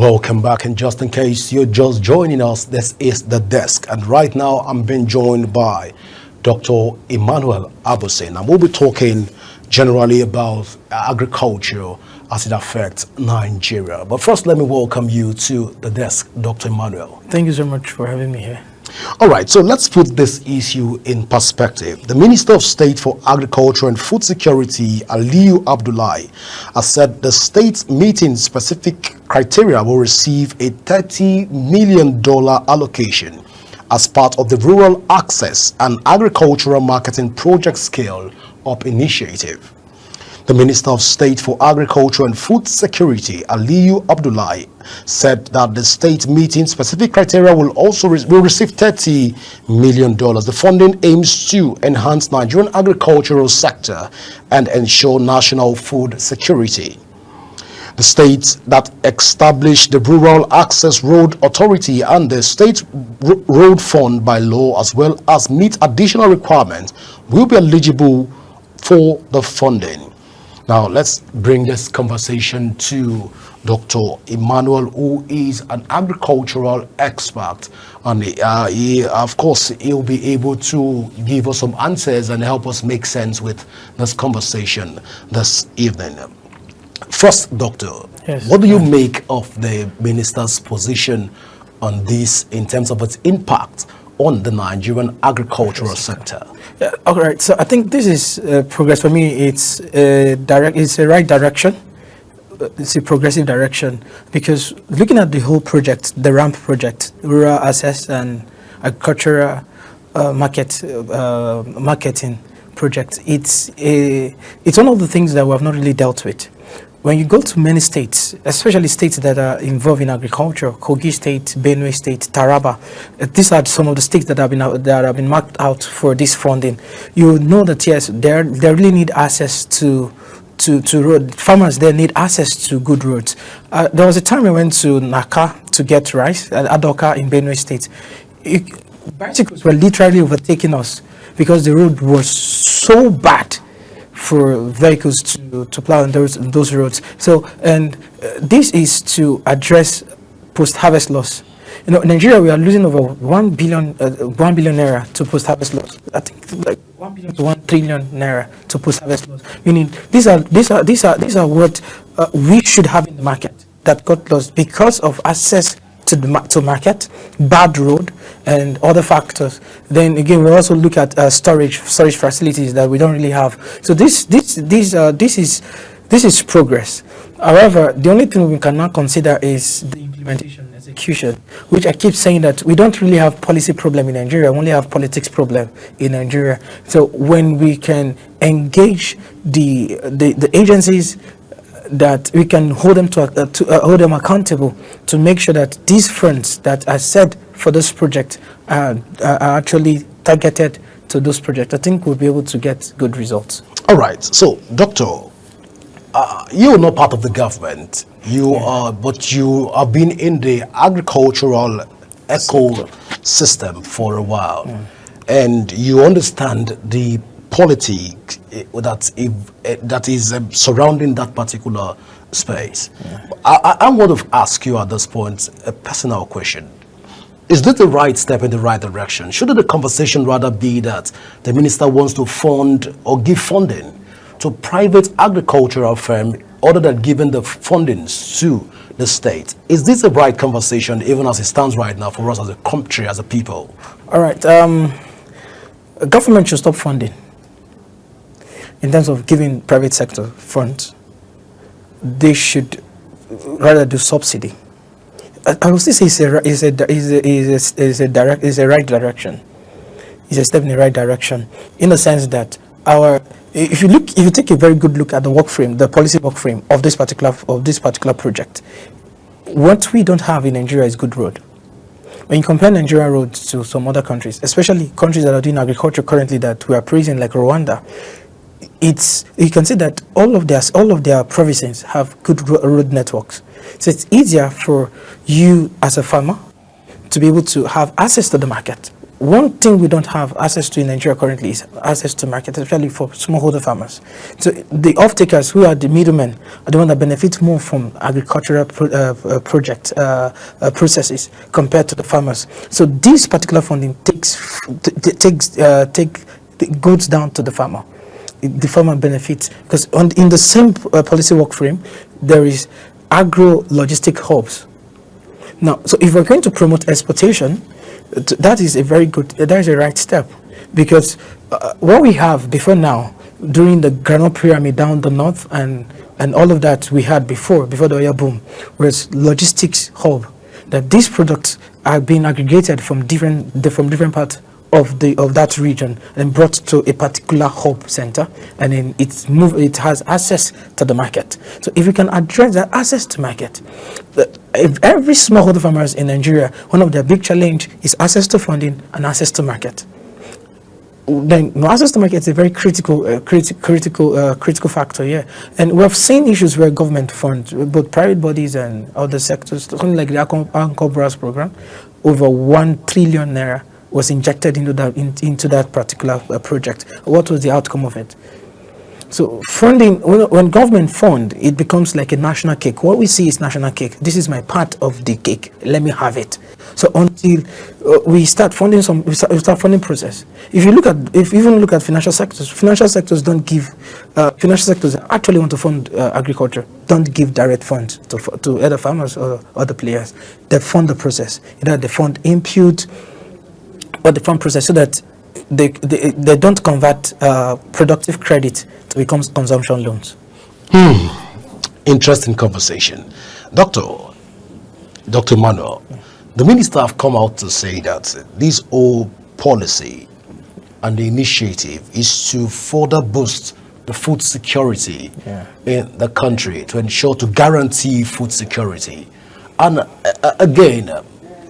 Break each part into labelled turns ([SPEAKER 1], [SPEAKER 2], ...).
[SPEAKER 1] Welcome back, and just in case you're just joining us, this is The Desk, and right now I'm being joined by Dr. Emmanuel Abosin, and we'll be talking generally about agriculture as it affects Nigeria. But first, let me welcome you to The Desk, Dr. Emmanuel.
[SPEAKER 2] Thank you so much for having me here.
[SPEAKER 1] All right, so let's put this issue in perspective. The Minister of State for Agriculture and Food Security, Aliyu Abdullahi, has said the state meeting specific criteria will receive a $30 million allocation as part of the Rural Access and Agricultural Marketing Project Scale Up initiative. The Minister of State for Agriculture and Food Security, Aliyu Abdullahi, said that the state meeting specific criteria will receive $30 million. The funding aims to enhance Nigerian agricultural sector and ensure national food security. The states that established the Rural Access Road Authority and the State Road Fund by law, as well as meet additional requirements, will be eligible for the funding. Now, let's bring this conversation to Dr. Emmanuel, who is an agricultural expert, and of course, he'll be able to give us some answers and help us make sense with this conversation this evening. First, Doctor,
[SPEAKER 2] yes,
[SPEAKER 1] what do you make of the minister's position on this in terms of its impact on the Nigerian agricultural sector?
[SPEAKER 2] Yeah, all right. So I think this is progress for me. It's a right direction. It's a progressive direction, because looking at the whole project, the RAMP project, Rural Access and Agricultural Marketing Project, it's one of the things that we have not really dealt with. When you go to many states, especially states that are involved in agriculture, Kogi State, Benue State, Taraba, these are some of the states that have been marked out for this funding. You know that yes, they really need access to road. Farmers there need access to good roads. There was a time I went to Naka to get rice at Adoka in Benue State. Bicycles were literally overtaking us because the road was so bad for vehicles to plow on those roads. So, and this is to address post-harvest loss. You know, in Nigeria, we are losing over 1 billion naira to post-harvest loss. I think like 1 billion to 1 trillion naira to post-harvest loss. Meaning, these are what we should have in the market that got lost because of access to market, bad road, and other factors. Then again, we also look at storage facilities that we don't really have. So this is progress. However, the only thing we cannot consider is the implementation, execution, which I keep saying that we don't really have policy problem in Nigeria. We only have politics problem in Nigeria. So when we can engage the agencies, that we can hold them hold them accountable to make sure that these funds that are set for this project are actually targeted to those projects. I think we'll be able to get good results.
[SPEAKER 1] All right. So, Doctor, you're not part of the government. You are, but you have been in the agricultural ecosystem for a while, and you understand the politics that is surrounding that particular space. I want to ask you at this point a personal question. Is this the right step in the right direction? Shouldn't the conversation rather be that the minister wants to fund or give funding to private agricultural firms other than giving the fundings to the state? Is this the right conversation even as it stands right now for us as a country, as a people?
[SPEAKER 2] All right. Government should stop funding. In terms of giving private sector funds, they should rather do subsidy. I would say it's a right direction. It's a step in the right direction, in the sense that if you take a very good look at the work frame, the policy work frame of this particular project, what we don't have in Nigeria is good road. When you compare Nigerian roads to some other countries, especially countries that are doing agriculture currently that we are praising, like Rwanda, you can see that all of their provinces have good road networks. So it's easier for you as a farmer to be able to have access to the market one thing we don't have access to in Nigeria currently is access to market, especially for smallholder farmers. So the off-takers, who are the middlemen, are the ones that benefit more from agricultural processes compared to the farmers. So this particular funding goes down to the farmer. The farmer benefits because in the same policy work frame, there is agro-logistic hubs. Now, so if we're going to promote exportation, that is a right step, because what we have before now, during the granite pyramid down the north and all of that we had before the oil boom, was logistics hub, that these products are being aggregated from different parts of that region and brought to a particular hub center, and then it has access to the market. So if we can address that access to market, if every smallholder farmers in Nigeria, one of their big challenge is access to funding and access to market. Then access to market is a very critical factor here, and we have seen issues where government funds, both private bodies and other sectors, something like the Anchor Brass program, over 1 trillion naira was injected into that particular project. What was the outcome of it? So funding, when government fund, it becomes like a national cake. What we see is national cake. This is my part of the cake. Let me have it. So until we start funding funding process. If you even look at financial sectors don't give. Financial sectors that actually want to fund agriculture don't give direct funds to other farmers or other players. They fund the process. Either they fund input or the fund process, so that they don't convert productive credit to become consumption loans.
[SPEAKER 1] Interesting conversation. Dr. Manuel, the minister have come out to say that this whole policy and the initiative is to further boost the food security in the country, to guarantee food security. And again,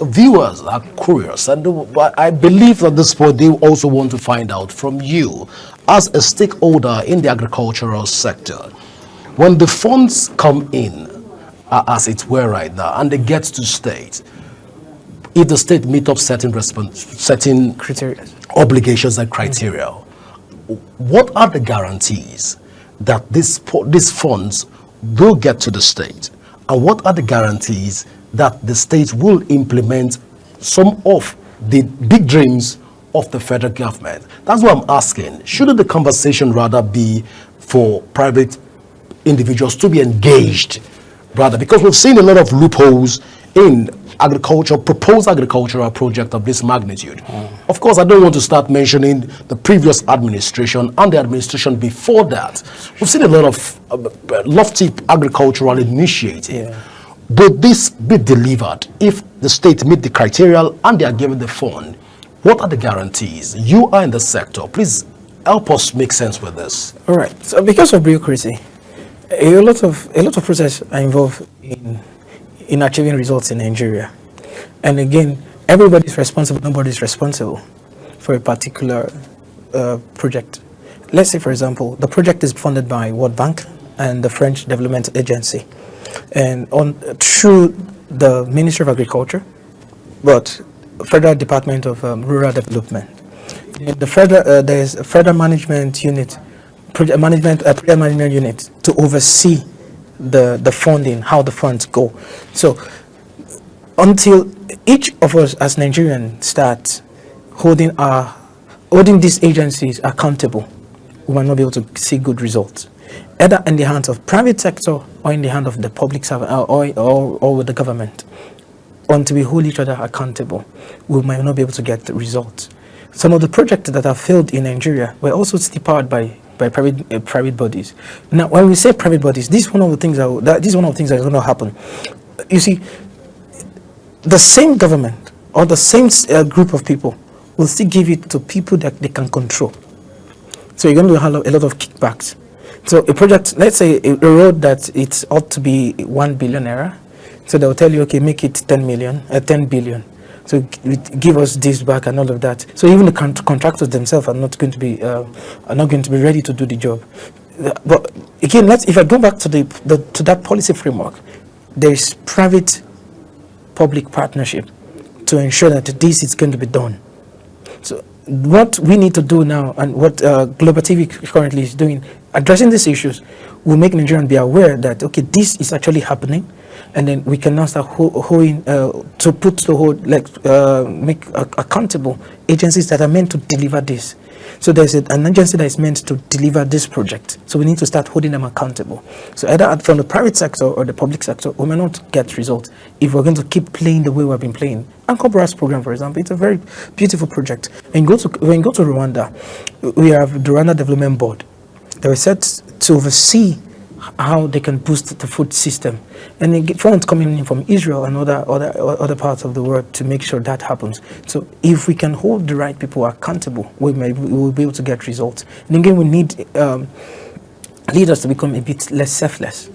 [SPEAKER 1] viewers are curious, and I believe at this point they also want to find out from you, as a stakeholder in the agricultural sector, when the funds come in, as it were right now, and they get to state, if the state meet up certain criteria, obligations and criteria, what are the guarantees that these funds will get to the state, and what are the guarantees that the state will implement some of the big dreams of the federal government? That's what I'm asking. Shouldn't the conversation rather be for private individuals to be engaged, rather? Because we've seen a lot of loopholes in proposed agricultural project of this magnitude. Of course, I don't want to start mentioning the previous administration and the administration before that. We've seen a lot of lofty agricultural initiative. Will this be delivered if the state meet the criteria and they are given the fund? What are the guarantees? You are in the sector. Please help us make sense with this.
[SPEAKER 2] All right. So because of bureaucracy, a lot of processes are involved in achieving results in Nigeria. And again, everybody's responsible. Nobody's responsible for a particular project. Let's say, for example, the project is funded by World Bank and the French Development Agency, and through the Ministry of Agriculture, but Federal Department of Rural Development. There's a federal management unit, project management unit, to oversee the funding, how the funds go. So until each of us as Nigerians start holding these agencies accountable, we might not be able to see good results, either in the hands of private sector or in the hand of the public servant or with the government. Until we hold each other accountable, we might not be able to get the results. Some of the projects that have failed in Nigeria were also still powered by private bodies. Now, when we say private bodies, this is one of the things that is going to happen. You see, the same government or the same group of people will still give it to people that they can control. So you're going to have a lot of kickbacks. So a project, let's say a road that it ought to be 1 billion naira, so they'll tell you, okay, make it 10 billion. So give us this back and all of that. So even the contractors themselves are not going to be ready to do the job. But again, if I go back to that policy framework, there is private-public partnership to ensure that this is going to be done. So what we need to do now, and what Global TV currently is doing, addressing these issues, will make Nigerians be aware that, okay, this is actually happening, and then we can now start to put the whole, make accountable agencies that are meant to deliver this. So there's an agency that is meant to deliver this project. So we need to start holding them accountable. So either from the private sector or the public sector, we may not get results if we're going to keep playing the way we've been playing. Anchor Brass program, for example, it's a very beautiful project. And when you go to Rwanda, we have the Rwanda Development Board. They were set to oversee how they can boost the food system, and they get funds coming in from Israel and other parts of the world to make sure that happens. So if we can hold the right people accountable, we will be able to get results. And again, we need leaders to become a bit less selfless.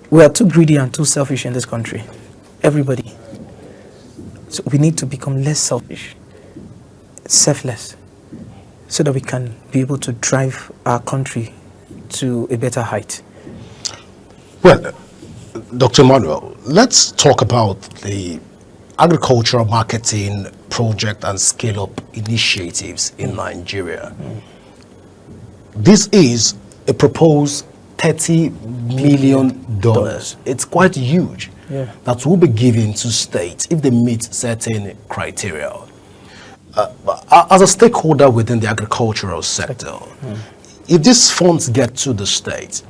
[SPEAKER 2] We are too greedy and too selfish in this country, everybody. So we need to become less selfish, selfless, so that we can be able to drive our country to a better height.
[SPEAKER 1] Well, Dr. Emmanuel, let's talk about the agricultural marketing project and scale-up initiatives in Nigeria. This is a proposed $30 million. It's quite huge.
[SPEAKER 2] Yeah.
[SPEAKER 1] That will be given to states if they meet certain criteria. As a stakeholder within the agricultural sector, if these funds get to the state,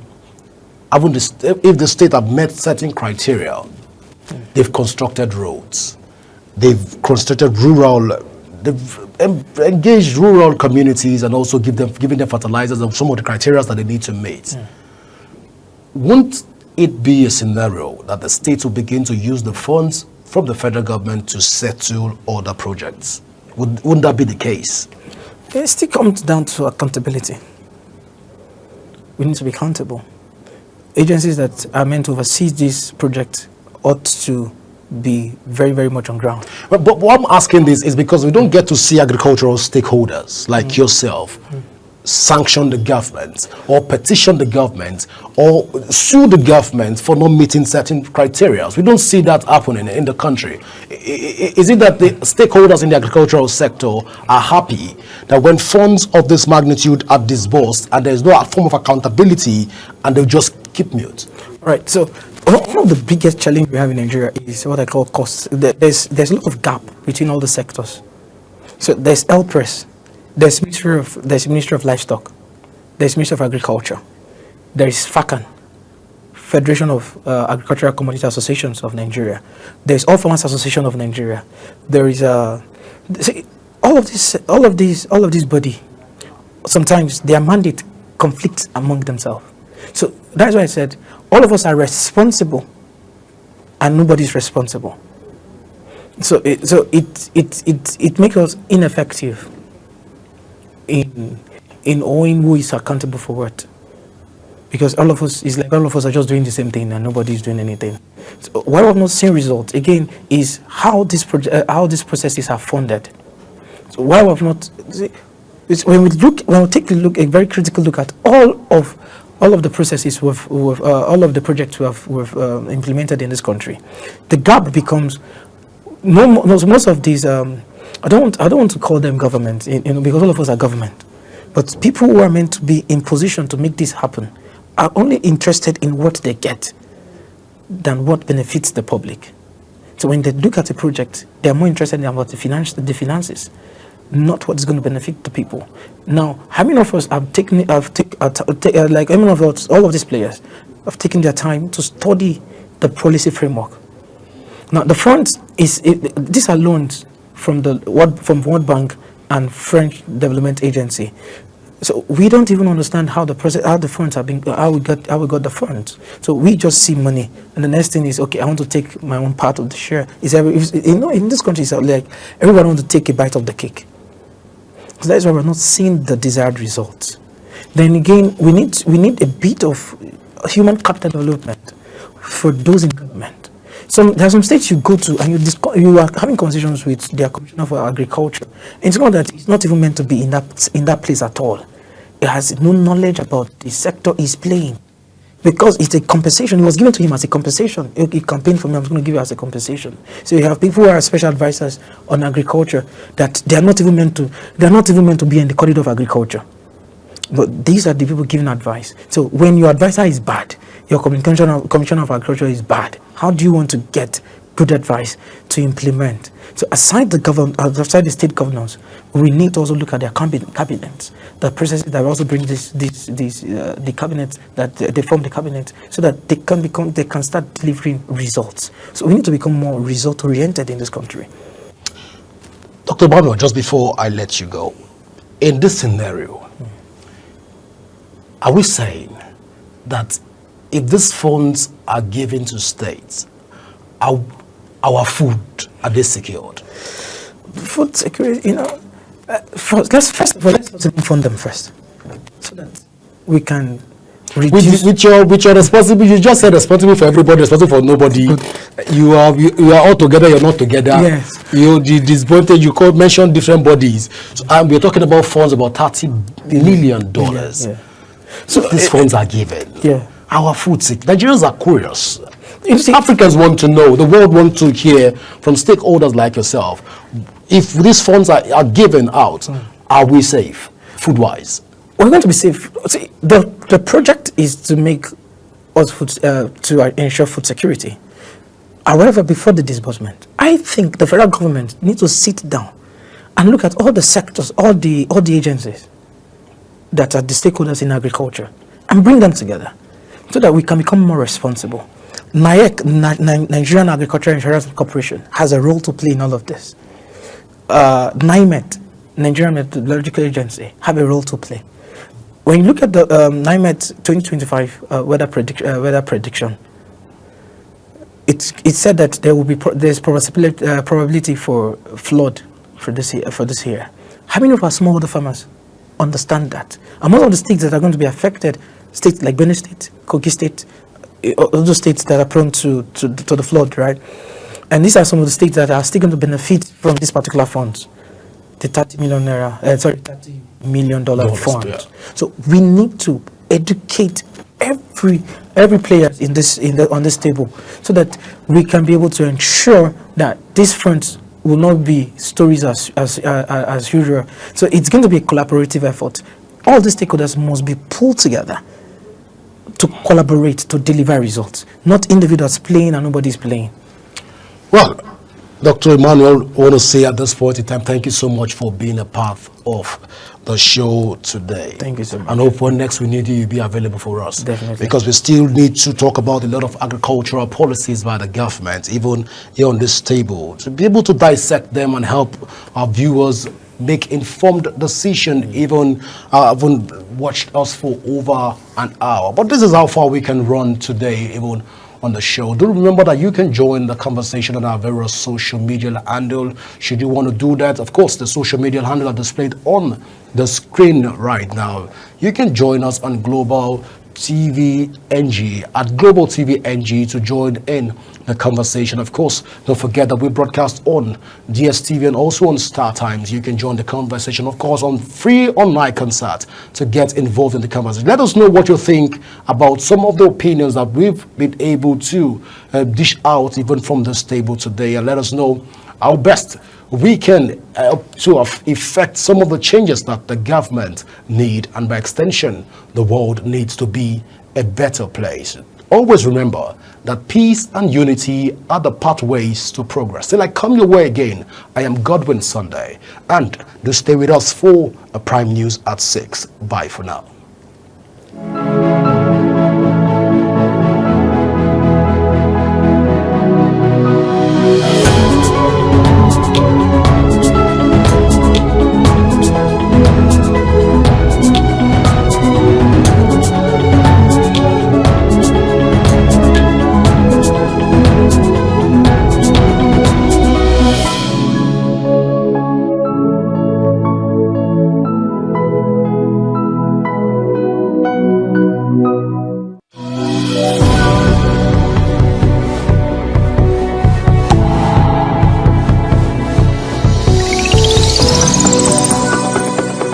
[SPEAKER 1] if the state have met certain criteria, they've constructed roads, they've constructed they've engaged rural communities and also giving them fertilizers and some of the criteria that they need to meet. Won't it be a scenario that the state will begin to use the funds from the federal government to settle other projects? Wouldn't that be the case?
[SPEAKER 2] It still comes down to accountability. We need to be accountable. Agencies that are meant to oversee this project ought to be very, very much on ground.
[SPEAKER 1] But what I'm asking this is because we don't get to see agricultural stakeholders like yourself sanction the government or petition the government or sue the government for not meeting certain criteria. We don't see that happening in the country. Is it that the stakeholders in the agricultural sector are happy that when funds of this magnitude are disbursed and there's no form of accountability and they'll just keep mute?
[SPEAKER 2] Right. So one of the biggest challenges we have in Nigeria is what I call costs. There's a lot of gap between all the sectors. So there's LPRES, there's Ministry of Livestock, there's Ministry of Agriculture, there is FACAN, Federation of Agricultural Commodity Associations of Nigeria, there's All Farmers Association of Nigeria. There is all of these body. Sometimes their mandate conflicts among themselves. So that's why I said all of us are responsible, and nobody's responsible. So it makes us ineffective in owing who is accountable for what, because all of us are just doing the same thing and nobody's doing anything. So why we've not seen results again is how these processes are funded. So why we've not when we take a very critical look at all of the processes all of the projects we've implemented in this country, the gap becomes most of these. I don't want to call them government, because all of us are government, but people who are meant to be in position to make this happen are only interested in what they get than what benefits the public. So when they look at a project, they are more interested in about the finances, not what is going to benefit the people. Now, how many of us have all of these players have taken their time to study the policy framework? Now, the funds these are loans from World Bank and French Development Agency. So we don't even understand how the funds are how we got the funds. So we just see money, and the next thing is, okay, I want to take my own part of the share. In this country, it's like everyone wants to take a bite of the cake. So that's why we're not seeing the desired results. Then again, we need a bit of human capital development for those in government. There are some states you go to and you are having conversations with their Commissioner for Agriculture. And it's not that it's not even meant to be in that place at all. It has no knowledge about the sector he's playing. because it's a compensation. It was given to him as a compensation. He campaigned for me. I'm going to give you as a compensation. So you have people who are special advisors on agriculture that they are not even meant to. They are not even meant to be in the corridor of agriculture. But these are the people giving advice. So when your advisor is bad, your commissioner of agriculture is bad, how do you want to get good advice to implement? So aside the state governors, we need to also look at their cabinets, the processes that also bring the cabinet, that they form the cabinet, so that they can start delivering results. So we need to become more result oriented in this country.
[SPEAKER 1] Dr. Bano, just before I let you go, in this scenario, are we saying that if these funds are given to states, our food, are they secured?
[SPEAKER 2] Food security, let's fund them first, so that we can reduce.
[SPEAKER 1] With your responsibility, you just said responsible for everybody, responsible for nobody. You are all together, you're not together.
[SPEAKER 2] Yes.
[SPEAKER 1] You disappointed. You mention different bodies. So, we're talking about funds, about $30 million.
[SPEAKER 2] Yeah.
[SPEAKER 1] So these funds are given.
[SPEAKER 2] Yeah.
[SPEAKER 1] Our food sick. Nigerians are curious.
[SPEAKER 2] You see,
[SPEAKER 1] Africans want to know. The world wants to hear from stakeholders like yourself. If these funds are given out, are we safe, food-wise?
[SPEAKER 2] we're going to be safe. See, the project is to make us food, to ensure food security. However, before the disbursement, I think the federal government needs to sit down and look at all the sectors, all the agencies that are the stakeholders in agriculture, and bring them together so that we can become more responsible. NIAC, Nigerian Agricultural Insurance Corporation, has a role to play in all of this. NIMET, Nigerian Meteorological Agency, have a role to play. When you look at the NIMET 2025 weather prediction, it said that there's probability for flood for this year. How many of our smallholder farmers understand that? And most of the states that are going to be affected, states like Benue State, Kogi State, those states that are prone to the flood, right? And these are some of the states that are still going to benefit from these particular funds, the $30 million fund.
[SPEAKER 1] Yeah.
[SPEAKER 2] So we need to educate every player on this table, so that we can be able to ensure that these funds will not be stories as usual. So it's going to be a collaborative effort. All the stakeholders must be pulled together to collaborate to deliver results, not individuals playing and nobody's playing.
[SPEAKER 1] Well, Dr. Emmanuel, I want to say at this point in time, thank you so much for being a part of the show today.
[SPEAKER 2] Thank you so much.
[SPEAKER 1] And hope when next we need you, you'll be available for us.
[SPEAKER 2] Definitely.
[SPEAKER 1] Because we still need to talk about a lot of agricultural policies by the government, even here on this table, to be able to dissect them and help our viewers make informed decision, even watched us for over an hour. But this is how far we can run today, even on the show. Do remember that you can join the conversation on our various social media handle. Should you want to do that, of course, the social media handle are displayed on the screen right now. You can join us on Global TV NG, at Global TV NG, to join in the conversation. Of course, don't forget that we broadcast on DSTV and also on Star Times. You can join the conversation, of course, on free online concert to get involved in the conversation. Let us know what you think about some of the opinions that we've been able to dish out even from this table today, and let us know how best we can help to effect some of the changes that the government need, and by extension, the world needs to be a better place. Always remember that peace and unity are the pathways to progress. Till I come your way again, I am Godwin Sunday, and do stay with us for a Prime News at 6. Bye for now.